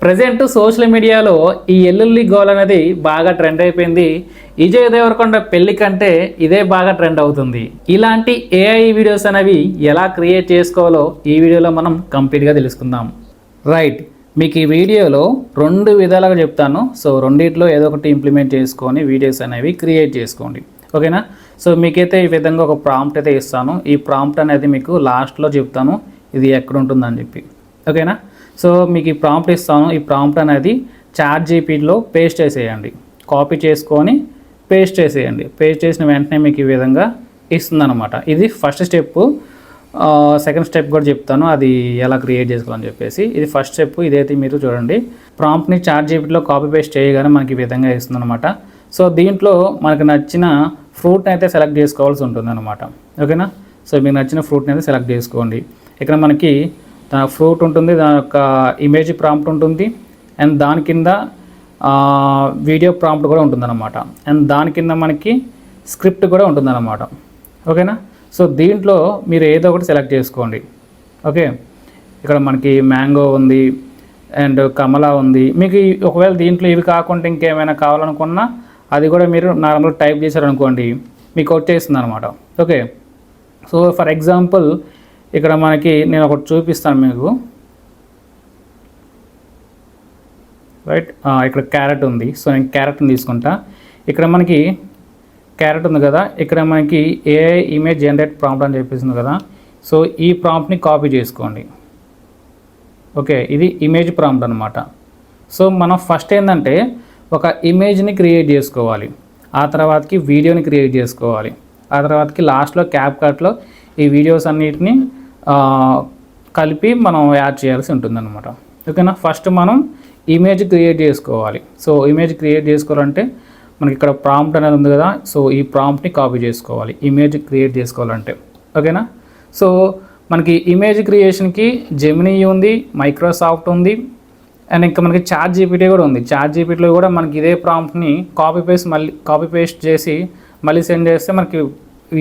Present social మీడియాలో ఈ ఎల్లుల్లి goal అనేది బాగా ట్రెండ్ అయిపోయింది. విజయ్ దేవరకొండ పెళ్లి కంటే ఇదే బాగా ట్రెండ్ అవుతుంది. ఇలాంటి ఏఐ వీడియోస్ అనేవి ఎలా క్రియేట్ చేసుకోవాలో ఈ వీడియోలో మనం కంప్లీట్గా తెలుసుకుందాం. రైట్, మీకు ఈ వీడియోలో 2 విధాలుగా చెప్తాను. సో రెండిట్లో ఏదో ఒకటి ఇంప్లిమెంట్ చేసుకొని వీడియోస్ అనేవి క్రియేట్ చేసుకోండి, ఓకేనా. సో మీకైతే ఈ విధంగా ఒక ప్రాంప్ట్ అయితే ఇస్తాను. ఈ ప్రాంప్ట్ అనేది మీకు లాస్ట్లో చెప్తాను ఇది ఎక్కడ ఉంటుందని చెప్పి, ఓకేనా. సో మీకు ఈ ప్రాంప్ట్ ఇస్తాను. ఈ ప్రాంప్ట్ అనేది ChatGPTలో పేస్ట్ చేసేయండి, కాపీ చేసుకొని పేస్ట్ చేసేయండి. పేస్ట్ చేసిన వెంటనే మీకు ఈ విధంగా ఇస్తుందన్నమాట. ఇది ఫస్ట్ స్టెప్. సెకండ్ స్టెప్ కూడా చెప్తాను అది ఎలా క్రియేట్ చేసుకోవాలని చెప్పేసి. ఇది ఫస్ట్ స్టెప్. ఇదైతే మీరు చూడండి, ప్రాంప్ట్ని ChatGPTలో కాపీ పేస్ట్ చేయగానే మనకి ఈ విధంగా ఇస్తుందన్నమాట. సో దీంట్లో మనకు నచ్చిన ఫ్రూట్ని అయితే సెలెక్ట్ చేసుకోవాల్సి ఉంటుంది అనమాట, ఓకేనా. సో మీకు నచ్చిన ఫ్రూట్ని అయితే సెలెక్ట్ చేసుకోండి. ఇక్కడ మనకి ఫ్రూట్ ఉంటుంది, దాని యొక్క ఇమేజ్ ప్రాంప్ట్ ఉంటుంది, అండ్ దాని కింద వీడియో ప్రాంప్ట్ కూడా ఉంటుందన్నమాట, అండ్ దాని కింద మనకి స్క్రిప్ట్ కూడా ఉంటుందన్నమాట, ఓకేనా. సో దీంట్లో మీరు ఏదో ఒకటి సెలెక్ట్ చేసుకోండి, ఓకే. ఇక్కడ మనకి మ్యాంగో ఉంది అండ్ కమలా ఉంది. మీకు ఒకవేళ దీంట్లో ఇవి కాకుండా ఇంకేమైనా కావాలనుకున్నా అది కూడా మీరు నార్మల్గా టైప్ చేశారనుకోండి మీకు వచ్చేస్తుంది అనమాట, ఓకే. సో ఫర్ ఎగ్జాంపుల్ ఇక్కడ మనకి నేను ఒకటి చూపిస్తాను మీకు, రైట్. ఇక్కడ క్యారెట్ ఉంది. సో నేను క్యారెట్ని తీసుకుంటా. ఇక్కడ మనకి క్యారెట్ ఉంది కదా, ఇక్కడ మనకి ఏఐ ఇమేజ్ జనరేట్ ప్రాంప్ట్ అని చెప్పేసింది కదా. సో ఈ ప్రాంప్ట్ని కాపీ చేసుకోండి, ఓకే. ఇది ఇమేజ్ ప్రాంప్ట్ అనమాట. సో మనం ఫస్ట్ ఏంటంటే ఒక ఇమేజ్ని క్రియేట్ చేసుకోవాలి, ఆ తర్వాతకి వీడియోని క్రియేట్ చేసుకోవాలి, ఆ తర్వాతకి లాస్ట్లో క్యాప్కట్లో ఈ వీడియోస్ అన్నిటిని కలిపి మనం యాడ్ చేయాల్సి ఉంటుందన్నమాట, ఓకేనా. ఫస్ట్ మనం ఇమేజ్ క్రియేట్ చేసుకోవాలి. సో ఇమేజ్ క్రియేట్ చేసుకోవాలంటే మనకి ఇక్కడ ప్రాంప్ట్ అనేది ఉంది కదా. సో ఈ ప్రాంప్ట్ని కాపీ చేసుకోవాలి ఇమేజ్ క్రియేట్ చేసుకోవాలంటే, ఓకేనా. సో మనకి ఇమేజ్ క్రియేషన్కి జెమినీ ఉంది, మైక్రోసాఫ్ట్ ఉంది, అండ్ ఇంకా మనకి ChatGPT కూడా ఉంది. ChatGPTలో కూడా మనకి ఇదే ప్రాంప్ట్ని కాపీ పేస్ట్ చేసి మళ్ళీ సెండ్ చేస్తే మనకి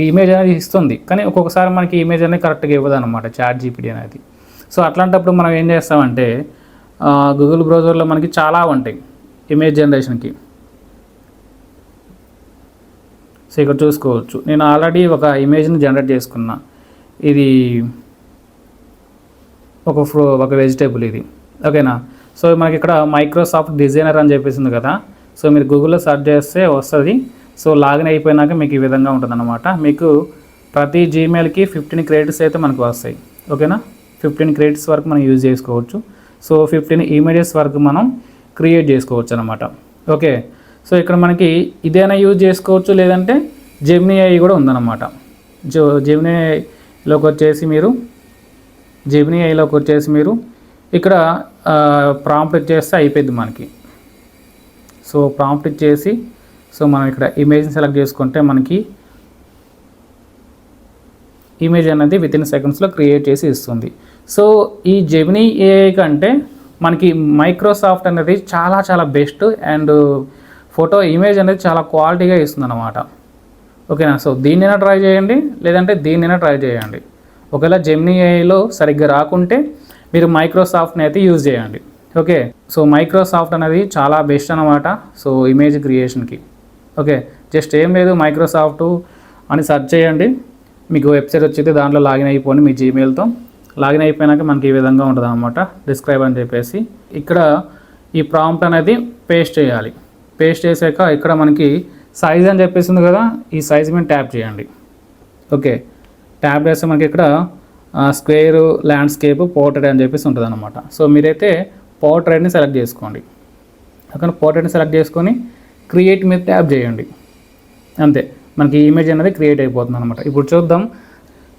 ఇమేజ్ అనేది ఇస్తుంది. కానీ ఒక్కొక్కసారి మనకి ఇమేజ్ అనేది కరెక్ట్గా ఇవ్వదు అనమాట ChatGPT అనేది. సో అట్లాంటప్పుడు మనం ఏం చేస్తామంటే గూగుల్ బ్రౌజర్లో మనకి చాలా ఉంటాయి ఇమేజ్ జనరేషన్కి. సో ఇక్కడ చూసుకోవచ్చు, నేను ఆల్రెడీ ఒక ఇమేజ్ని జనరేట్ చేసుకున్నా. ఇది ఒక వెజిటేబుల్ ఇది, ఓకేనా. సో మనకి ఇక్కడ మైక్రోసాఫ్ట్ డిజైనర్ అని చెప్పేసింది కదా. సో మీరు గూగుల్లో సెర్చ్ చేస్తే వస్తుంది. సో లాగిన్ అయిపోయినాక మీకు ఈ విధంగా ఉంటుందన్నమాట. మీకు ప్రతి జీమెయిల్కి 15 క్రెడిట్స్ అయితే మనకు వస్తాయి, ఓకేనా. 15 క్రెడిట్స్ వరకు మనం యూజ్ చేసుకోవచ్చు. సో 15 ఇమేజెస్ వరకు మనం క్రియేట్ చేసుకోవచ్చు అనమాట, ఓకే. సో ఇక్కడ మనకి ఇదైనా యూజ్ చేసుకోవచ్చు, లేదంటే జెమినీ AI కూడా ఉందన్నమాట. జెమినీ ఐలోకి వచ్చేసి మీరు ఇక్కడ ప్రాంప్ట్ ఇచ్చేస్తే అయిపోయింది మనకి. సో ప్రాంప్ట్ ఇచ్చేసి సో మనం ఇక్కడ ఇమేజ్ని సెలెక్ట్ చేసుకుంటే మనకి ఇమేజ్ అనేది వితిన్ సెకండ్స్లో క్రియేట్ చేసి ఇస్తుంది. సో ఈ జెమినీ AI కంటే మనకి మైక్రోసాఫ్ట్ అనేది చాలా చాలా బెస్ట్, అండ్ ఫోటో ఇమేజ్ అనేది చాలా క్వాలిటీగా ఇస్తుంది అన్నమాట, ఓకేనా. సో దీన్నైనా ట్రై చేయండి, లేదంటే దీన్నైనా ట్రై చేయండి. ఒకవేళ జెమినీ AIలో సరిగ్గా రాకుంటే మీరు మైక్రోసాఫ్ట్ని అయితే యూజ్ చేయండి, ఓకే. సో మైక్రోసాఫ్ట్ అనేది చాలా బెస్ట్ అనమాట. సో ఇమేజ్ క్రియేషన్కి, ఓకే. జస్ట్ ఏం లేదు, మైక్రోసాఫ్ట్ అని సెర్చ్ చేయండి, మీకు వెబ్సైట్ వచ్చింది, దాంట్లో లాగిన్ అయిపోండి మీ జీమెయిల్తో. లాగిన్ అయిపోయినాక మనకి ఈ విధంగా ఉంటుంది అనమాట, డిస్క్రైబ్ అని చెప్పేసి. ఇక్కడ ఈ ప్రాంప్ట్ అనేది పేస్ట్ చేయాలి. పేస్ట్ చేశాక ఇక్కడ మనకి సైజ్ అని చెప్పేసింది కదా, ఈ సైజ్ మీద ట్యాప్ చేయండి, ఓకే. ట్యాప్ చేస్తే మనకి ఇక్కడ స్క్వేర్, ల్యాండ్స్కేప్, పోర్ట్రేట్ అని చెప్పేసి ఉంటుంది అనమాట. సో మీరైతే పోర్ట్రేట్ని సెలెక్ట్ చేసుకోండి, అక్కడ పోర్ట్రేట్ని సెలెక్ట్ చేసుకొని క్రియేట్ మీద ట్యాప్ చేయండి, అంతే. మనకి ఇమేజ్ అనేది క్రియేట్ అయిపోతుంది అనమాట. ఇప్పుడు చూద్దాం.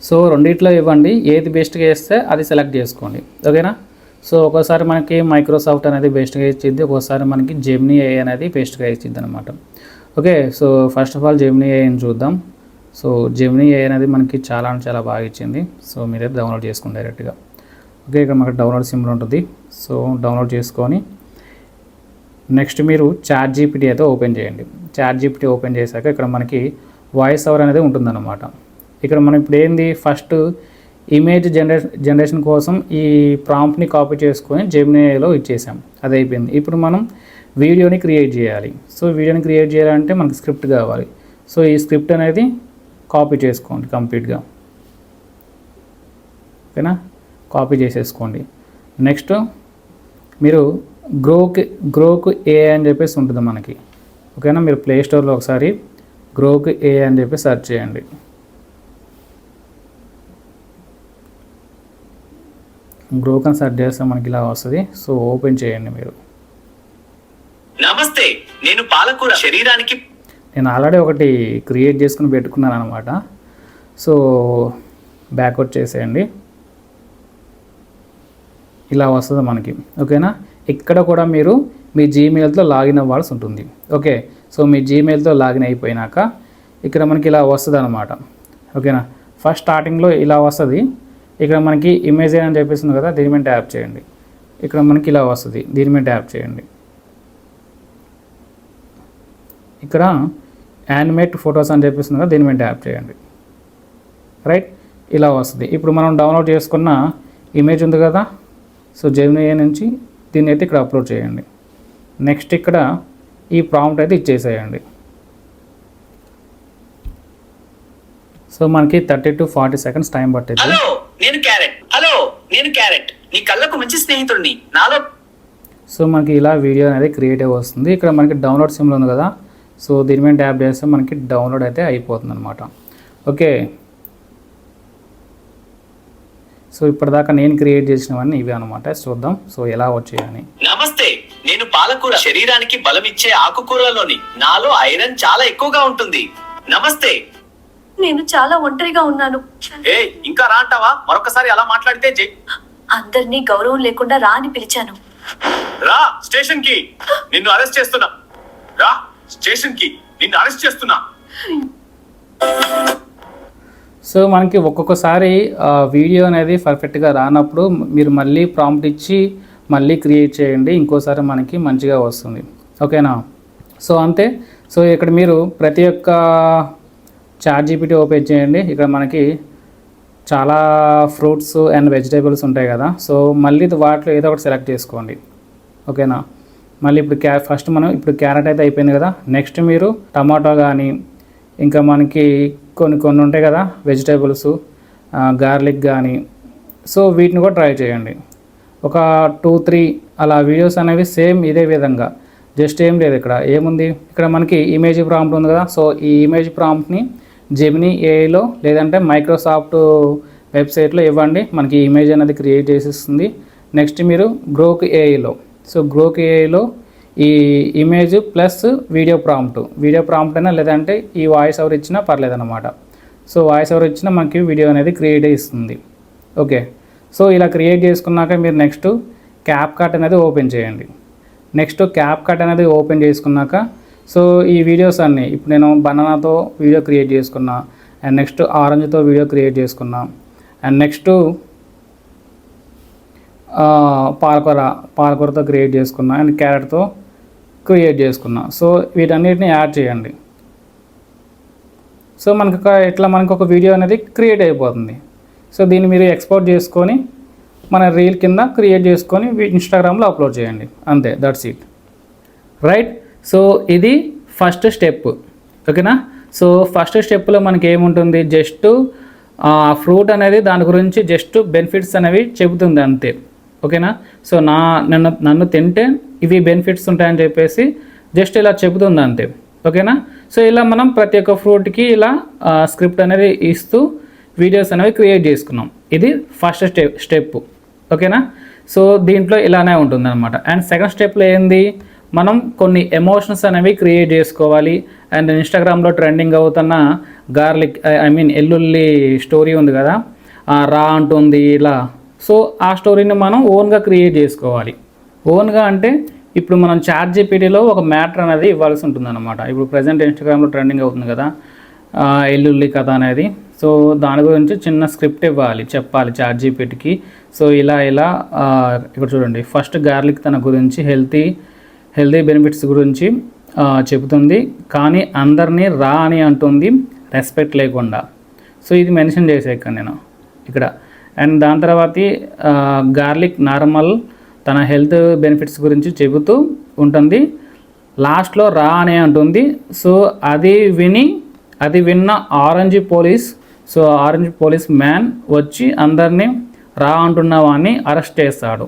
సో రెండిట్లో ఇవ్వండి, ఏది బెస్ట్గా వేస్తే అది సెలెక్ట్ చేసుకోండి, ఓకేనా. సో ఒక్కోసారి మనకి మైక్రోసాఫ్ట్ అనేది బెస్ట్గా ఇచ్చింది, ఒక్కోసారి మనకి జెమినీ AI అనేది బెస్ట్గా ఇచ్చింది అనమాట, okay. So first of all Gemini AIని చూద్దాం. సో జెమినీ AI అనేది మనకి చాలా బాగా ఇచ్చింది. సో మీరైతే డౌన్లోడ్ చేసుకోండి డైరెక్ట్గా, ఓకే. ఇక్కడ మనకి డౌన్లోడ్ సింబల్ ఉంటుంది. సో డౌన్లోడ్ చేసుకొని నెక్స్ట్ మీరు ChatGPT అయితే ఓపెన్ చేయండి. ChatGPT ఓపెన్ చేశాక ఇక్కడ మనకి వాయిస్ ఓవర్ అనేది ఉంటుందన్నమాట. ఇక్కడ మనం ఇప్పుడు ఏంది ఫస్ట్ ఇమేజ్ జనరేషన్ కోసం ఈ ప్రాంప్ట్ని కాపీ చేసుకొని జెమినీలో ఇచ్చేసాం, అది అయిపోయింది. ఇప్పుడు మనం వీడియోని క్రియేట్ చేయాలి. సో వీడియోని క్రియేట్ చేయాలంటే మనకి స్క్రిప్ట్ కావాలి. సో ఈ స్క్రిప్ట్ అనేది కాపీ చేసుకోండి కంప్లీట్గా, ఓకేనా, కాపీ చేసేసుకోండి. నెక్స్ట్ మీరు గ్రోక్ ఏ అని చెప్పేసి ఉంటుంది మనకి, ఓకేనా. మీరు ప్లే స్టోర్లో ఒకసారి గ్రోక్ ఏ అని చెప్పి సెర్చ్ చేయండి. గ్రోక్ అని సెర్చ్ చేస్తే మనకి ఇలా వస్తుంది. సో ఓపెన్ చేయండి మీరు. నమస్తే, నేను పాలకూర శరీరానికి. నేను ఆల్రెడీ ఒకటి క్రియేట్ చేసుకుని పెట్టుకున్నాను అనమాట. సో బ్యాక్వర్డ్ చేసేయండి, ఇలా వస్తుంది మనకి, ఓకేనా. ఇక్కడ కూడా మీరు మీ జీమెయిల్తో లాగిన్ అవ్వాల్సి ఉంటుంది. ఓకే, సో మీ జీమెయిల్తో లాగిన్ అయిపోయినాక ఇక్కడ మనకి ఇలా వస్తుంది అనమాట, ఓకేనా. ఫస్ట్ స్టార్టింగ్లో ఇలా వస్తుంది. ఇక్కడ మనకి ఇమేజ్ అని చెప్పేసింది కదా, దీని మీద ట్యాప్ చేయండి. ఇక్కడ మనకి ఇలా వస్తుంది, దీని మీద ట్యాప్ చేయండి. ఇక్కడ యానిమేట్ ఫొటోస్ అని చెప్పేసింది కదా, దీని మీద ట్యాప్ చేయండి. రైట్, ఇలా వస్తుంది. ఇప్పుడు మనం డౌన్లోడ్ చేసుకున్న ఇమేజ్ ఉంది కదా, సో జెమినీ నుంచి దీన్ని అయితే ఇక్కడ అప్లోడ్ చేయండి. నెక్స్ట్ ఇక్కడ ఈ ప్రాంప్ట్ అయితే ఇచ్చేసేయండి. సో మనకి 30 to 40 seconds టైం పట్టింది. హలో నేను క్యారెట్ నీ కళ్ళకు మంచి స్నేహితుడిని నాలో. సో మనకి ఇలా వీడియో అనేది క్రియేట్ అయి వస్తుంది. ఇక్కడ మనకి డౌన్లోడ్ సింబల్ ఉంది కదా, సో దీని మీద ట్యాప్ చేస్తే మనకి డౌన్లోడ్ అయితే అయిపోతుంది అనమాట. ఓకే, సో ఇప్పటిదాకా నేను క్రియేట్ చేసినవన్నీ ఇవి అనమాట. చూద్దాం సో ఎలా వచ్చాయని. నమస్తే, నేను పాలకూర శరీరానికి బలమిచ్చే ఆకుకూరలోని. నాలో ఐరన్ చాలా ఎక్కువగా ఉంటుంది. నమస్తే, నేను చాలా ఒంటరిగా ఉన్నాను. ఏ ఇంకా రా అంటావా? మరొకసారి అలా మాట్లాడితే అందరినీ గౌరవం లేకుండా రా అని పిలిచాను. రా స్టేషన్ కి, నిన్ను అరెస్ట్ చేస్తున్నా. రా స్టేషన్ కి, నిన్ను అరెస్ట్ చేస్తున్నా. సో మనకి ఒక్కొక్కసారి వీడియో అనేది పర్ఫెక్ట్గా రానప్పుడు మీరు మళ్ళీ ప్రాంప్ట్ ఇచ్చి మళ్ళీ క్రియేట్ చేయండి, ఇంకోసారి మనకి మంచిగా వస్తుంది, ఓకేనా. సో అంతే. సో ఇక్కడ మీరు ప్రతి ఒక్క ChatGPT ఓపెన్ చేయండి. ఇక్కడ మనకి చాలా ఫ్రూట్స్ అండ్ వెజిటేబుల్స్ ఉంటాయి కదా, సో మళ్ళీ వాటిలో ఏదో ఒకటి సెలెక్ట్ చేసుకోండి, ఓకేనా. మళ్ళీ ఇప్పుడు ఫస్ట్ మనం ఇప్పుడు క్యారెట్ అయితే అయిపోయింది కదా, నెక్స్ట్ మీరు టమాటో కానీ ఇంకా మనకి కొన్ని ఉంటాయి కదా వెజిటేబుల్స్, గార్లిక్ కానీ, సో వీటిని కూడా ట్రై చేయండి. ఒక 2-3 అలా వీడియోస్ అనేవి సేమ్ ఇదే విధంగా, జస్ట్ ఏం లేదు ఇక్కడ ఏముంది, ఇక్కడ మనకి ఇమేజ్ ప్రాంప్ట్ ఉంది కదా, సో ఈ ఇమేజ్ ప్రాంప్ట్ని జెమినీ ఏఐలో లేదంటే మైక్రోసాఫ్ట్ వెబ్సైట్లో ఇవ్వండి, మనకి ఇమేజ్ అనేది క్రియేట్ చేసిస్తుంది. నెక్స్ట్ మీరు గ్రోక్ ఏఐలో, సో గ్రోక్ ఏఐలో ఈ ఇమేజ్ ప్లస్ వీడియో ప్రాంప్ట్ అయినా లేదంటే ఈ వాయిస్ ఓవర్ ఇచ్చినా పర్లేదన్నమాట. సో వాయిస్ ఓవర్ ఇచ్చినా మనకి వీడియో అనేది క్రియేట్ ఇస్తుంది. ఓకే, సో ఇలా క్రియేట్ చేసుకున్నాక మీరు నెక్స్ట్ క్యాప్కట్ అనేది ఓపెన్ చేయండి. నెక్స్ట్ క్యాప్కట్ అనేది ఓపెన్ చేసుకున్నాక సో ఈ వీడియోస్ అన్నీ ఇప్పుడు నేను బనానాతో వీడియో క్రియేట్ చేసుకున్నా, అండ్ నెక్స్ట్ ఆరెంజ్తో వీడియో క్రియేట్ చేసుకున్నా, అండ్ నెక్స్ట్ పాలకూరతో క్రియేట్ చేసుకున్నా, అండ్ క్యారెట్తో క్రియేట్ చేసుకున్నా. సో వీటన్నిటిని యాడ్ చేయండి. సో మనకు ఒక వీడియో అనేది క్రియేట్ అయిపోతుంది. సో దీన్ని మీరు ఎక్స్పోర్ట్ చేసుకొని మన రీల్ కింద క్రియేట్ చేసుకొని ఇన్స్టాగ్రామ్లో అప్లోడ్ చేయండి, అంతే, దట్స్ ఇట్. రైట్, సో ఇది ఫస్ట్ స్టెప్, ఓకేనా. సో ఫస్ట్ స్టెప్లో మనకి ఏముంటుంది, జస్ట్ ఫ్రూట్ అనేది దాని గురించి జస్ట్ బెనిఫిట్స్ అనేవి చెబుతుంది అంతే, ఓకేనా. సో నన్ను తింటే ఇవి బెనిఫిట్స్ ఉంటాయని చెప్పేసి జస్ట్ ఇలా చెబుతుంది అంతే, ఓకేనా. సో ఇలా మనం ప్రతి ఒక్క ఫ్రూట్కి ఇలా స్క్రిప్ట్ అనేది ఇస్తూ వీడియోస్ అనేవి క్రియేట్ చేసుకున్నాం. ఇది ఫస్ట్ స్టెప్, ఓకేనా. సో దీంట్లో ఇలానే ఉంటుంది అనమాట. అండ్ సెకండ్ స్టెప్లో ఏంది, మనం కొన్ని ఎమోషన్స్ అనేవి క్రియేట్ చేసుకోవాలి. అండ్ ఇన్స్టాగ్రామ్లో ట్రెండింగ్ అవుతున్న గార్లిక్ ఎల్లుల్లి స్టోరీ ఉంది కదా, రా అంటుంది ఇలా. సో ఆ స్టోరీని మనం ఓన్గా క్రియేట్ చేసుకోవాలి. ఓన్గా అంటే ఇప్పుడు మనం ChatGPTలో ఒక మ్యాటర్ అనేది ఇవ్వాల్సి ఉంటుంది అనమాట. ఇప్పుడు ప్రజెంట్ ఇన్స్టాగ్రామ్లో ట్రెండింగ్ అవుతుంది కదా ఎల్లుల్లి కథ అనేది, సో దాని గురించి చిన్న స్క్రిప్ట్ ఇవ్వాలి, చెప్పాలి ChatGPTకి. సో ఇలా ఇక్కడ చూడండి, ఫస్ట్ గార్లిక్ తన గురించి హెల్తీ బెనిఫిట్స్ గురించి చెబుతుంది, కానీ అందరినీ రా అని అంటుంది రెస్పెక్ట్ లేకుండా. సో ఇది మెన్షన్ చేసే ఇక్కడ నేను ఇక్కడ అండ్ దాని తర్వాత గార్లిక్ నార్మల్ తన హెల్త్ బెనిఫిట్స్ గురించి చెబుతూ ఉంటుంది. లాస్ట్లో రా అనే ఉంటుంది. సో అది విన్న ఆరెంజ్ పోలీస్ మ్యాన్ వచ్చి అందరినీ రా అంటున్న వాడిని అరెస్ట్ చేస్తాడు.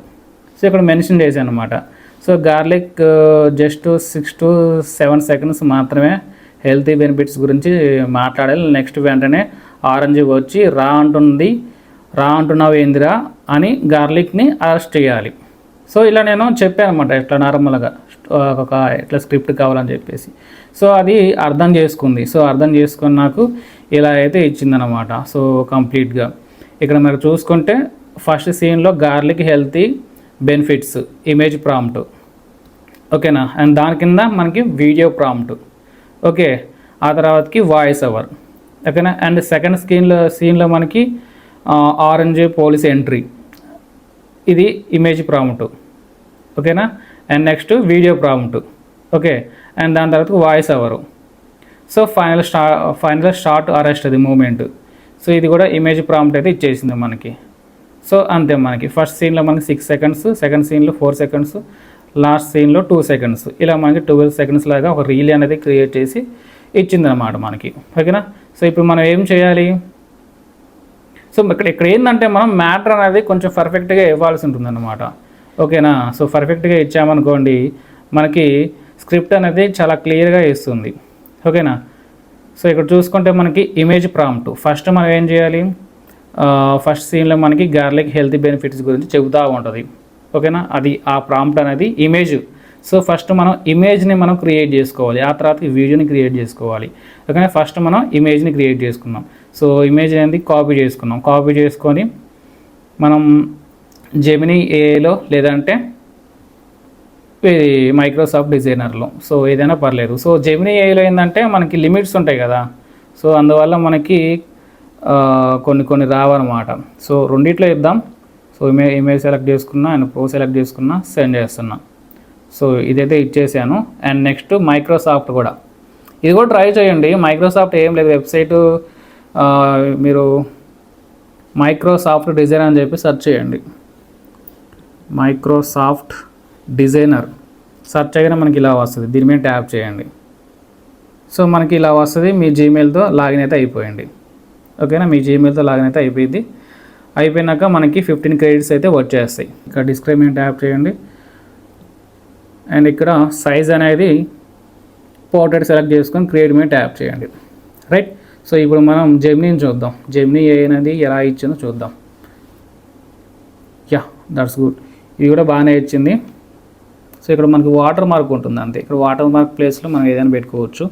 సో ఇక్కడ మెన్షన్ చేశాను అనమాట. So garlic just 6 to 7 seconds మాత్రమే హెల్తీ బెనిఫిట్స్ గురించి మాట్లాడాలి. నెక్స్ట్ వెంటనే ఆరెంజ్ వచ్చి రా అంటున్నావు ఏందిరా అని గార్లిక్ని అరెస్ట్ చేయాలి. సో ఇలా నేను చెప్పాను అనమాట, ఇట్లా నార్మల్గా ఇట్లా స్క్రిప్ట్ కావాలని చెప్పేసి. సో అది అర్థం చేసుకుంది. సో అర్థం చేసుకొని నాకు ఇలా అయితే ఇచ్చిందనమాట. సో కంప్లీట్గా ఇక్కడ మీరు చూసుకుంటే ఫస్ట్ సీన్లో garlic healthy benefits image prompt, ఓకేనా. అండ్ దాని కింద మనకి వీడియో ప్రాంప్ట్, ఓకే. ఆ తర్వాతకి వాయిస్ ఓవర్, ఓకేనా. అండ్ సెకండ్ సీన్లో మనకి ఆరెంజ్ పోలీస్ ఎంట్రీ, ఇది ఇమేజ్ ప్రాంప్ట్, ఓకేనా. And next video prompt, okay. And దాని తర్వాత voice over. So final shot arrest అది మూమెంట్. సో ఇది కూడా ఇమేజ్ ప్రాంప్ట్ అయితే ఇచ్చేసింది మనకి. సో అంతే, మనకి ఫస్ట్ సీన్లో మనకి 6 seconds, సెకండ్ సీన్లో 4 seconds, లాస్ట్ సీన్లో 2 seconds, ఇలా మనకి 12 seconds లాగా ఒక రీల్ అనేది క్రియేట్ చేసి ఇచ్చిందనమాట మనకి, ఓకేనా. సో ఇప్పుడు మనం ఏం చేయాలి? సో ఇక్కడ ఏంటంటే మనం మ్యాటర్ అనేది కొంచెం పర్ఫెక్ట్గా ఇవ్వాల్సి ఉంటుందన్నమాట, ఓకేనా. సో పర్ఫెక్ట్గా ఇచ్చామనుకోండి మనకి స్క్రిప్ట్ అనేది చాలా క్లియర్గా ఇస్తుంది, ఓకేనా. సో ఇక్కడ చూసుకుంటే మనకి ఇమేజ్ ప్రాంప్ట్ ఫస్ట్ మనం ఏం చేయాలి? ఫస్ట్ సీన్లో మనకి గార్లిక్ హెల్తీ బెనిఫిట్స్ గురించి చెబుతూ ఉంటుంది, ఓకేనా. అది ఆ ప్రాంప్ట్ అనేది ఇమేజ్. సో ఫస్ట్ మనం ఇమేజ్ని మనం క్రియేట్ చేసుకోవాలి, ఆ తర్వాత వీడియోని క్రియేట్ చేసుకోవాలి, ఓకేనా. ఫస్ట్ మనం ఇమేజ్ని క్రియేట్ చేసుకున్నాం. సో ఇమేజ్ అనేది కాపీ చేసుకొని మనం జెమినీ ఏఐలో లేదంటే మైక్రోసాఫ్ట్ డిజైనర్లో, సో ఏదైనా పర్లేదు. సో జెమినీ ఏఐలో ఏంటంటే మనకి లిమిట్స్ ఉంటాయి కదా, సో అందువల్ల మనకి కొన్ని రావన్నమాట. సో రెండిట్లో ఇద్దాం. సో ఇమేజ్ సెలెక్ట్ చేసుకున్నా అండ్ ప్రో సెలెక్ట్ చేసుకున్నా, సెండ్ చేస్తున్నా. సో ఇదైతే ఇచ్చేసాను. అండ్ నెక్స్ట్ మైక్రోసాఫ్ట్ కూడా, ఇది కూడా ట్రై చేయండి. మైక్రోసాఫ్ట్ ఏం లేదు, వెబ్సైటు మీరు మైక్రోసాఫ్ట్ డిజైనర్ అని చెప్పి సెర్చ్ చేయండి. మైక్రోసాఫ్ట్ డిజైనర్ సెర్చ్ చేయగానే మనకి ఇలా వస్తుంది, దీని మీద ట్యాప్ చేయండి. సో మనకి ఇలా వస్తుంది, మీ జీమెయిల్తో లాగిన్ అయితే అయిపోయింది, ఓకేనా. మీ జీమెయిల్తో లాగిన్ అయితే అయిపోయినాక మనకి 15 credits అయితే వచ్చేస్తాయి. ఇక్కడ డిస్క్రైబ్ మీద ట్యాప్ చేయండి. అండ్ ఇక్కడ సైజ్ అనేది పోర్ట్రేట్ సెలెక్ట్ చేసుకొని క్రియేట్ మీద ట్యాప్ చేయండి, రైట్. సో ఇప్పుడు మనం జెమినీని చూద్దాం, జెమినీ అనేది ఎలా ఇచ్చిందో చూద్దాం. యా, దట్స్ గుడ్, ఇది కూడా బాగానే ఇచ్చింది. సో ఇక్కడ మనకి వాటర్ మార్క్ ఉంటుంది అంతే. ఇక్కడ వాటర్ మార్క్ ప్లేస్లో మనం ఏదైనా పెట్టుకోవచ్చు,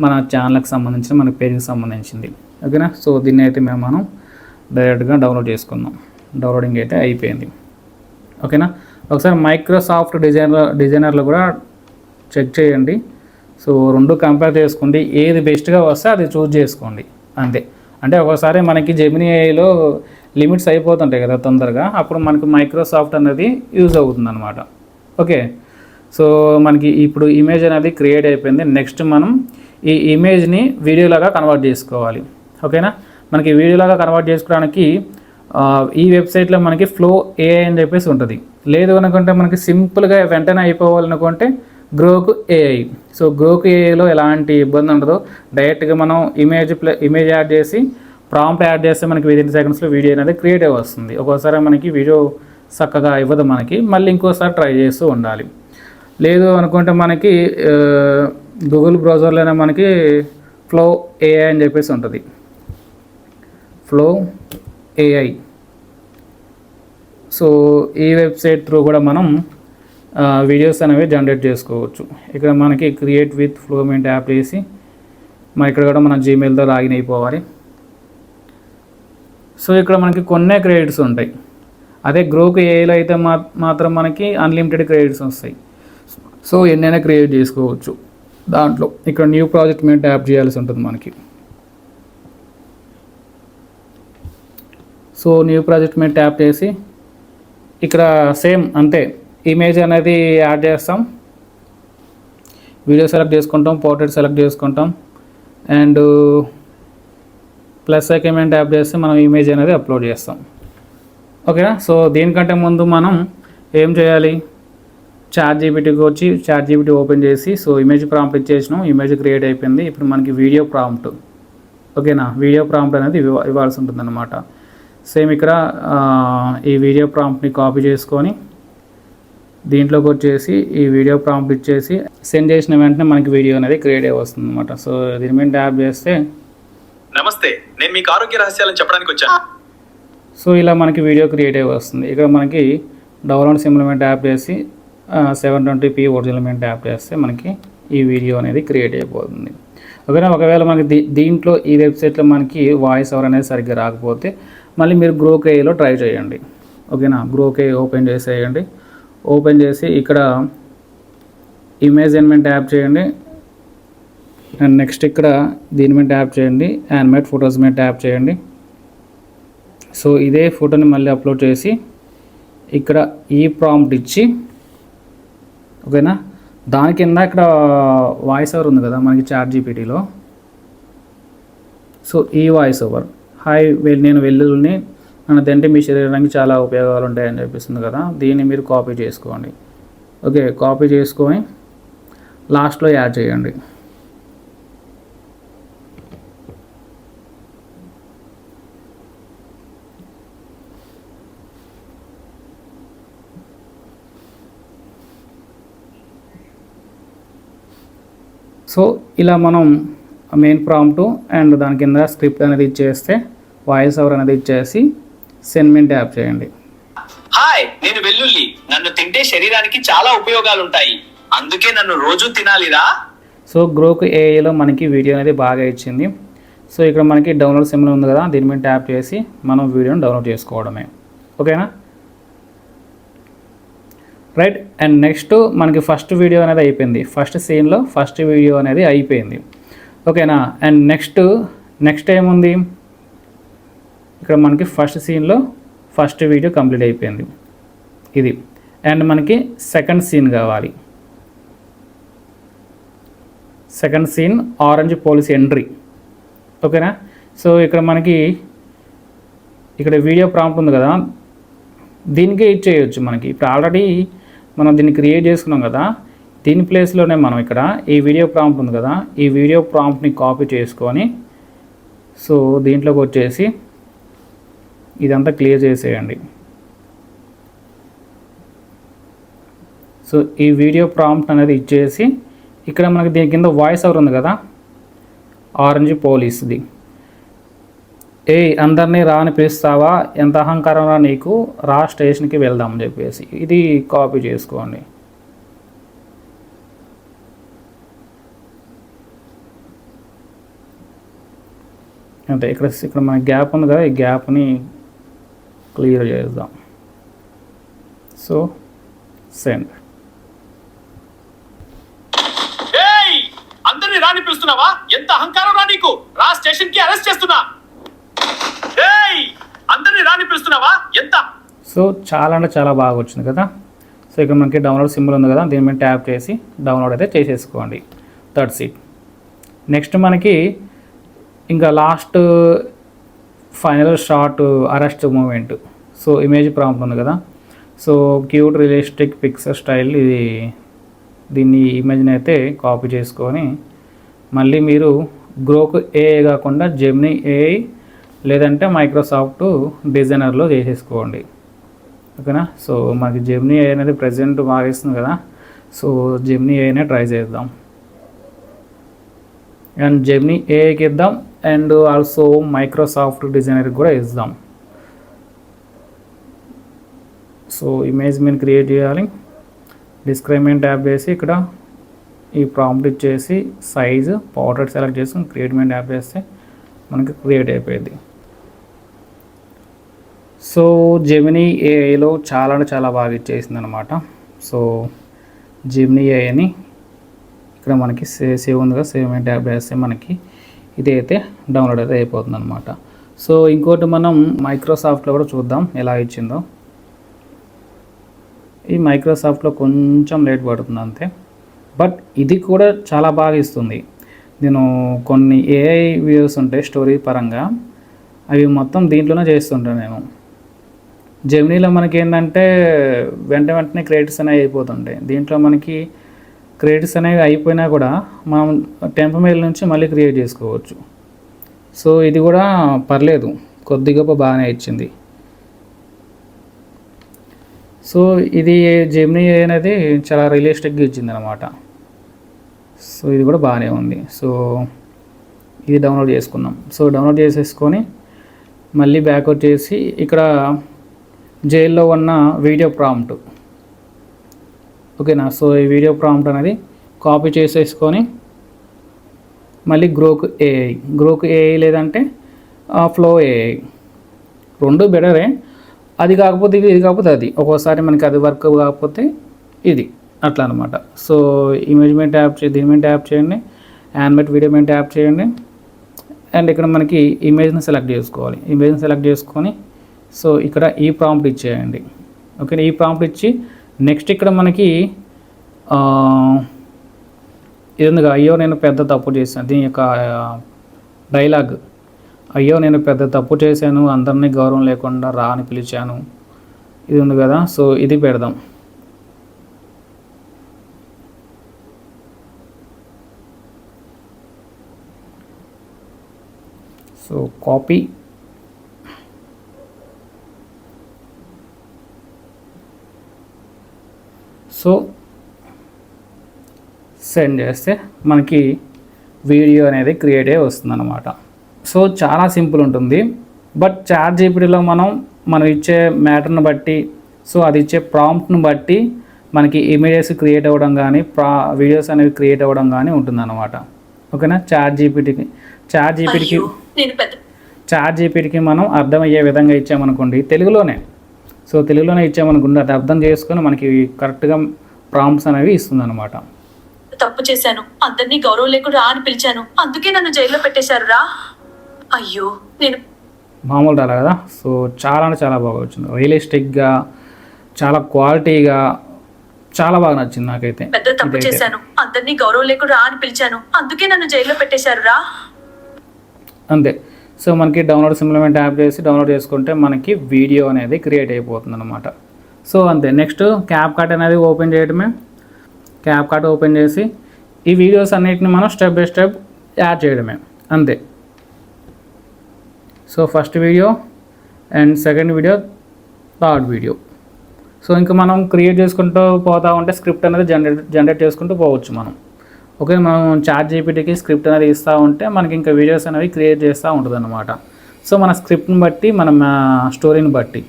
మన ఛానల్కి సంబంధించిన మన పేజ్కి సంబంధించింది, ఓకేనా. సో దీన్ని అయితే మనం డైరెక్ట్గా డౌన్లోడ్ చేసుకుందాం. డౌన్లోడింగ్ అయితే అయిపోయింది, ఓకేనా. ఒకసారి మైక్రోసాఫ్ట్ డిజైనర్లో కూడా చెక్ చేయండి. సో రెండు కంపేర్ చేసుకోండి, ఏది బెస్ట్గా వస్తే అది చూస్ చేసుకోండి అంతే. అంటే ఒకసారి మనకి జెమినీ ఏఐలో లిమిట్స్ అయిపోతుంటాయి కదా తొందరగా, అప్పుడు మనకి మైక్రోసాఫ్ట్ అనేది యూజ్ అవుతుంది అనమాట, ఓకే. సో మనకి ఇప్పుడు ఇమేజ్ అనేది క్రియేట్ అయిపోయింది. నెక్స్ట్ మనం ఈ ఇమేజ్ని వీడియోలాగా కన్వర్ట్ చేసుకోవాలి, ఓకేనా. మనకి వీడియోలాగా కన్వర్ట్ చేసుకోవడానికి ఈ వెబ్సైట్లో మనకి ఫ్లో ఏఐ అని చెప్పేసి ఉంటుంది. లేదు అనుకుంటే మనకి సింపుల్గా వెంటనే అయిపోవాలనుకుంటే గ్రోక్ ఏఐ. సో గ్రోక్ ఏఐలో ఎలాంటి ఇబ్బంది ఉండదు, డైరెక్ట్గా మనం ఇమేజ్ యాడ్ చేసి ప్రాంప్ట్ యాడ్ చేస్తే మనకి విదిన్ సెకండ్స్లో వీడియో అనేది క్రియేట్ అయి వస్తుంది. ఒక్కోసారి మనకి వీడియో చక్కగా ఇవ్వదు మనకి, మళ్ళీ ఇంకోసారి ట్రై చేస్తూ ఉండాలి. లేదు అనుకుంటే మనకి గూగుల్ బ్రౌజర్లోనే మనకి ఫ్లో ఏఐ అని చెప్పేసి ఉంటుంది, ఫ్లో ఏఐ. సో ఈ వెబ్సైట్ త్రూ కూడా మనం వీడియోస్ అనేవి జనరేట్ చేసుకోవచ్చు. ఇక్కడ మనకి క్రియేట్ విత్ ఫ్లోమెంట్ యాప్ వేసి మన ఇక్కడ కూడా మన జీమెయిల్తో లాగిన్ అయిపోవాలి. సో ఇక్కడ మనకి కొన్నే క్రెడిట్స్ ఉంటాయి. అదే గ్రోక్ ఏఐలో అయితే మాత్రం మనకి అన్లిమిటెడ్ క్రెడిట్స్ వస్తాయి. సో ఎన్నైనా క్రియేట్ చేసుకోవచ్చు దాంట్లో. ఇక్కడ న్యూ ప్రాజెక్ట్ మీద ట్యాప్ చేయాల్సి ఉంటుంది మనకి. సో న్యూ ప్రాజెక్ట్ మీద ట్యాప్ చేసి ఇక్కడ సేమ్ అంతే, ఇమేజ్ అనేది యాడ్ చేస్తాం, వీడియో సెలెక్ట్ చేసుకుంటాం, పోర్ట్రేట్ సెలెక్ట్ చేసుకుంటాం, అండ్ ప్లస్ ఐకాన్ మీద ట్యాప్ చేస్తే మనం ఇమేజ్ అనేది అప్లోడ్ చేస్తాం. ఓకేనా. సో దీనికంటే ముందు మనం ఏం చేయాలి, చాట్ జీపీటీకి వచ్చి చాట్ జీపీటీ ఓపెన్ చేసి సో ఇమేజ్ ప్రాంప్ట్ ఇచ్చేసినాం, ఇమేజ్ క్రియేట్ అయిపోయింది. ఇప్పుడు మనకి వీడియో ప్రాంప్ట్, ఓకేనా, వీడియో ప్రాంప్ట్ అనేది ఇవ్వాల్సి ఉంటుంది అనమాట. సేమ్ ఇక్కడ ఈ వీడియో ప్రాంప్ట్ని కాపీ చేసుకొని దీంట్లోకి వచ్చేసి ఈ వీడియో ప్రాంప్ట్ ఇచ్చేసి సెండ్ చేసిన వెంటనే మనకి వీడియో అనేది క్రియేట్ అయి వస్తుంది అనమాట. సో దీని మీద ట్యాప్ చేస్తే నమస్తే, నేను మీకు ఆరోగ్య రహస్యాలను చెప్పడానికి వచ్చాను. సో ఇలా మనకి వీడియో క్రియేట్ అయి వస్తుంది. ఇక్కడ మనకి డౌన్లోడ్ సింబల్ మీద ట్యాప్ చేసి 720p ఒరిజినల్ మీద ట్యాప్ చేస్తే మనకి ఈ వీడియో అనేది క్రియేట్ అయిపోతుంది. ఓకేనా. ఒకవేళ మనకి దీంట్లో ఈ వెబ్సైట్లో మనకి వాయిస్ ఓవర్ అనేది సరిగ్గా రాకపోతే మళ్ళీ మీరు గ్రోక్ ఏలో ట్రై చేయండి. ఓకేనా. గ్రోక్ ఏ ఓపెన్ చేసేయండి. ఓపెన్ చేసి ఇక్కడ ఇమేజ్ ఎన్మెంట్ ట్యాప్ చేయండి. అండ్ నెక్స్ట్ ఇక్కడ దీని మీద ట్యాప్ చేయండి, యానిమేట్ ఫొటోస్ మీద ట్యాప్ చేయండి. సో ఇదే ఫోటోని మళ్ళీ అప్లోడ్ చేసి ఇక్కడ ఈ ప్రాంప్ట్ ఇచ్చి, ఓకేనా, దాని కింద ఇక్కడ వాయిస్ ఓవర్ ఉంది కదా మనకి చాట్ జీపీటీలో. సో ఈ వాయిస్ ఓవర్, హాయ్ నేను వెల్లుల్ని, నన్ను తింటే మీ శరీరానికి చాలా ఉపయోగాలు ఉంటాయని చెప్పిస్తుంది కదా, దీన్ని మీరు కాపీ చేసుకోండి. ఓకే, కాపీ చేసుకొని లాస్ట్లో యాడ్ చేయండి. సో ఇలా మనం మెయిన్ ప్రాంప్ట్ అండ్ దాని కింద స్క్రిప్ట్ అనేది ఇచ్చేస్తే వాయిస్ ఓవర్ అనేది ఇచ్చేసి సెండ్ మీద ట్యాప్ చేయండి. హాయ్, నేను వెల్లుల్లి, నన్ను తింటే శరీరానికి చాలా ఉపయోగాలు ఉంటాయి, అందుకే నన్ను రోజు తినాలిరా. సో గ్రోక్ ఏఐలో మనకి వీడియో అనేది బాగా ఇచ్చింది. సో ఇక్కడ మనకి డౌన్లోడ్ సింబల్ ఉంది కదా, దీని మీద ట్యాప్ చేసి మనం వీడియోని డౌన్లోడ్ చేసుకోవడమే. ఓకేనా. రైట్. అండ్ నెక్స్ట్ మనకి ఫస్ట్ వీడియో అనేది అయిపోయింది, ఫస్ట్ సీన్లో ఫస్ట్ వీడియో అనేది అయిపోయింది. ఓకేనా. అండ్ నెక్స్ట్ ఏముంది, ఇక్కడ మనకి ఫస్ట్ సీన్లో ఫస్ట్ వీడియో కంప్లీట్ అయిపోయింది ఇది. అండ్ మనకి సెకండ్ సీన్ కావాలి. Second scene orange police entry. ఓకేనా. సో ఇక్కడ మనకి ఇక్కడ వీడియో ప్రాంప్ట్ ఉంది కదా, దీనికే ఇచ్చేయచ్చు మనకి. ఇప్పుడు ఆల్రెడీ మనం దీన్ని క్రియేట్ చేసుకున్నాం కదా, దీని ప్లేస్లోనే మనం ఇక్కడ ఈ వీడియో ప్రాంప్ట్ ఉంది కదా, ఈ వీడియో ప్రాంప్ట్ని కాపీ చేసుకొని సో దీంట్లోకి వచ్చేసి ఇదంతా క్లియర్ చేసేయండి. సో ఈ వీడియో ప్రాంప్ట్ అనేది ఇచ్చేసి ఇక్కడ మనకి దీని కింద వాయిస్ ఓవర్ ఉంది కదా, ఆరెంజ్ పోలీస్ది, అందరినీ రా అని పిలుస్తావా, ఎంత అహంకారం రా నీకు, రా స్టేషన్కి వెళ్దామని చెప్పేసి ఇది కాపీ చేసుకోండి. అంటే ఇక్కడ మన గ్యాప్ ఉంది కదా, ఈ గ్యాప్ని క్లియర్ చేద్దాం. So send. అందరినీ రాని పిలుస్తున్నావా, ఎంత అహంకారం రా నీకు, రా స్టేషన్ కి అరెస్ట్ చేస్తున్నా. అందరినీ రాని పిలుస్తున్నావా, ఎంత. సో చాలా అంటే చాలా బాగా వచ్చింది కదా. సో ఇక్కడ మనకి డౌన్లోడ్ సింబల్ ఉంది కదా, దీని మీద ట్యాప్ చేసి డౌన్లోడ్ అయితే చేసేసుకోండి. That's it. నెక్స్ట్ మనకి ఇంకా last final shot arrest moment. So image prompt ఉంది కదా, so cute realistic picture style, దీన్ని ఇమేజ్ని అయితే కాపీ చేసుకొని మళ్ళీ మీరు గ్రోక్ ఏఐ కాకుండా జెమినీ ఏఐ లేదంటే మైక్రోసాఫ్ట్ డిజైనర్లో చేసేసుకోండి. ఓకేనా. సో మనకి జెమినీ ఏఐ అనేది ప్రజెంట్ బాగా ఇస్తుంది కదా, సో జెమినీ ఏఐనే ట్రై చేద్దాం. అండ్ జెమినీ ఏఐకి ఇద్దాం అండ్ ఆల్సో మైక్రోసాఫ్ట్ డిజైనర్కి కూడా ఇద్దాం. సో ఇమేజ్ మీద క్రియేట్ చేయాలి. డిస్క్రిప్షన్ ట్యాప్ చేసి ఇక్కడ ఈ ప్రాంప్ట్ ఇచ్చేసి సైజు పౌడర్ సెలెక్ట్ చేసుకుని క్రియేట్ మీద ట్యాప్ చేస్తే మనకి క్రియేట్ అయిపోయింది. సో జెమినీ ఏఐలో చాలా అంటే చాలా బాగా ఇచ్చేసింది అనమాట. సో జెమినీ ఏఐని ఇక్కడ మనకి సేవ్ ఉంది కదా, సేవ్ మీద ట్యాప్ చేస్తే మనకి ఇదైతే డౌన్లోడ్ అయితే అయిపోతుంది అనమాట. సో ఇంకోటి మనం మైక్రోసాఫ్ట్లో కూడా చూద్దాం ఎలా ఇచ్చిందో. ఈ మైక్రోసాఫ్ట్లో కొంచెం లేట్ పడుతుంది అంతే, బట్ ఇది కూడా చాలా బాగా ఇస్తుంది. నేను కొన్ని ఏఐ వీడియోస్ ఉంటాయి స్టోరీ పరంగా, అవి మొత్తం దీంట్లోనే చేస్తుంటాను నేను. జెమినీలో మనకి ఏంటంటే వెంటనే క్రెడిట్స్ అనేవి అయిపోతుంటాయి. దీంట్లో మనకి క్రెడిట్స్ అనేవి అయిపోయినా కూడా మనం టెంప్ మెయిల్ నుంచి మళ్ళీ క్రియేట్ చేసుకోవచ్చు. సో ఇది కూడా పర్లేదు, కొద్దిగా బాగానే ఇచ్చింది. సో ఇది జెమినీ అనేది చాలా రియలిస్టిక్గా ఇచ్చింది అనమాట. సో ఇది కూడా బాగానే ఉంది. సో ఇది డౌన్లోడ్ చేసుకుందాం. సో డౌన్లోడ్ చేసేసుకొని మళ్ళీ బ్యాక్ వచ్చేసి ఇక్కడ జైల్లో ఉన్న వీడియో ప్రాంప్ట్, ఓకేనా. సో ఈ వీడియో ప్రాంప్ట్ అనేది కాపీ చేసేసుకొని మళ్ళీ గ్రోక్ ఏఐ లేదంటే ఫ్లో ఏఐ, రెండు బెటరే. అది కాకపోతే ఇది కాకపోతే అది, ఒక్కోసారి మనకి అది వర్క్ కాకపోతే ఇది, అట్లా అనమాట. సో ఇమేజ్ మీద ట్యాప్ దీని మీద ట్యాప్ చేయండి, యానిమేట్ వీడియో మీద ట్యాప్ చేయండి. అండ్ ఇక్కడ మనకి ఇమేజ్ని సెలెక్ట్ చేసుకోవాలి. ఇమేజ్ని సెలెక్ట్ చేసుకొని సో ఇక్కడ ఈ ప్రాంప్ట్ ఇచ్చేయండి, ఓకే. ఈ ప్రాంప్ట్ ఇచ్చి నెక్స్ట్ ఇక్కడ మనకి ఇది ఉందిగా, అయ్యో నేను పెద్ద తప్పు చేశాను, దీని యొక్క డైలాగ్, అయ్యో నేను పెద్ద తప్పు చేశాను, అందరినీ గౌరవం లేకుండా రా అని పిలిచాను, ఇది ఉంది కదా. సో ఇది పెడదాం. సో కాపీ, సో సెండ్ చేస్తే మనకి వీడియో అనేది క్రియేట్ అయ్యి వస్తుందన్నమాట. సో చాలా సింపుల్ ఉంటుంది. బట్ చాట్ జీపీటీలో మనం ఇచ్చే మ్యాటర్ని బట్టి, సో అది ఇచ్చే ప్రాంప్ట్ని బట్టి మనకి ఇమేజెస్ క్రియేట్ అవ్వడం కానీ వీడియోస్ అనేవి క్రియేట్ అవ్వడం కానీ ఉంటుందన్నమాట, ఓకేనా. చాట్ జీపీటీకి మనం అర్థమయ్యే విధంగా ఇచ్చామనుకోండి, తెలుగులోనే ఇచ్చామనుకోండి, అది అర్థం చేసుకొని మనకి కరెక్ట్గా ప్రాంప్ట్స్ అనేవి ఇస్తుందన్నమాట. తప్పు చేశాను, అందరినీ గౌరవం లేకుండా రా అని పిలిచాను, అందుకే నన్ను జైల్లో పెట్టేశారు రా. అయ్యో నేను మామూలు రాలే కదా. సో చాలా అంటే చాలా బాగా వచ్చింది, రియలిస్టిక్గా, చాలా క్వాలిటీగా, చాలా బాగా నచ్చింది నాకైతే. పెద్ద తప్పు చేశాను, అందరినీ గౌరవం లేకుండా రా అని పిలిచాను, అందుకే నన్ను జైల్లో పెట్టేశారు రా. అంతే. సో మనకి డౌన్లోడ్ సింబల్ మీద ట్యాప్ చేసి డౌన్లోడ్ చేసుకుంటే మనకి వీడియో అనేది క్రియేట్ అయిపోతుంది అనమాట. సో అంతే. నెక్స్ట్ క్యాప్కట్ అనేది ఓపెన్ చేయడమే. క్యాప్కట్ ఓపెన్ చేసి ఈ వీడియోస్ అన్నిటిని మనం స్టెప్ బై స్టెప్ యాడ్ చేయడమే, అంతే. So first video and second video, third video. So ఇంకా మనం క్రియేట్ చేసుకుంటూ పోతా ఉంటే స్క్రిప్ట్ అనేది జనరేట్ చేసుకుంటూ పోవచ్చు మనం, ఓకే. మనం చాట్ జీపీటీకి స్క్రిప్ట్ అనేది ఇస్తూ ఉంటే మనకి ఇంకా వీడియోస్ అనేవి క్రియేట్ చేస్తూ ఉంటుంది అన్నమాట. సో మన స్క్రిప్ట్ని బట్టి, మన స్టోరీని బట్టి.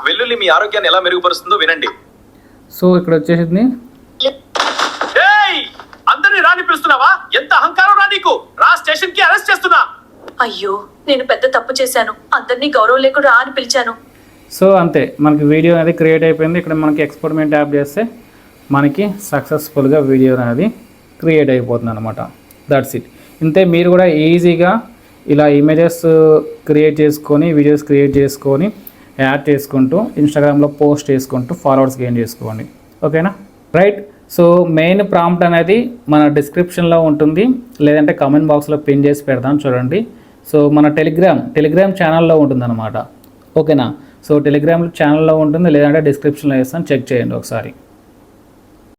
వెల్లుల్లి మీ ఆరోగ్యాన్ని ఎలా మెరుగుపరుస్తుందో వినండి. సో ఇక్కడ వచ్చేసింది, అందరినీ రాని పిలుస్తున్నావా? ఎంత అహంకారం రా నీకు! రా స్టేషన్ కి అరెస్ట్ చేస్తున్నా. అయ్యో నేను పెద్ద తప్పు చేశాను, అందరినీ గౌరవం లేకుండా రా అని పిలిచాను. సో అంతే, మనకి వీడియో అనేది క్రియేట్ అయిపోయింది. ఇక్కడ మనకి ఎక్స్పోర్ట్ మీద ట్యాప్ చేస్తే మనకి సక్సెస్ఫుల్గా వీడియో అనేది క్రియేట్ అయిపోతుంది అనమాట. That's it. ఇంతే. మీరు కూడా ఈజీగా ఇలా ఇమేజెస్ క్రియేట్ చేసుకొని, వీడియోస్ క్రియేట్ చేసుకొని, యాడ్ చేసుకుంటూ, ఇన్స్టాగ్రామ్లో పోస్ట్ చేసుకుంటూ ఫాలోవర్స్ గెయిన్ చేసుకోండి, ఓకేనా. రైట్. సో మెయిన్ ప్రాంప్ట్ అనేది మన డిస్క్రిప్షన్లో ఉంటుంది, లేదంటే కామెంట్ బాక్స్లో పిన్ చేసి పెడతాం చూడండి. సో మన టెలిగ్రామ్ ఛానల్లో ఉంటుందన్నమాట, ఓకేనా. సో టెలిగ్రామ్ ఛానల్లో ఉంటుంది, లేదంటే డిస్క్రిప్షన్లో వేస్తాను, చెక్ చేయండి ఒకసారి.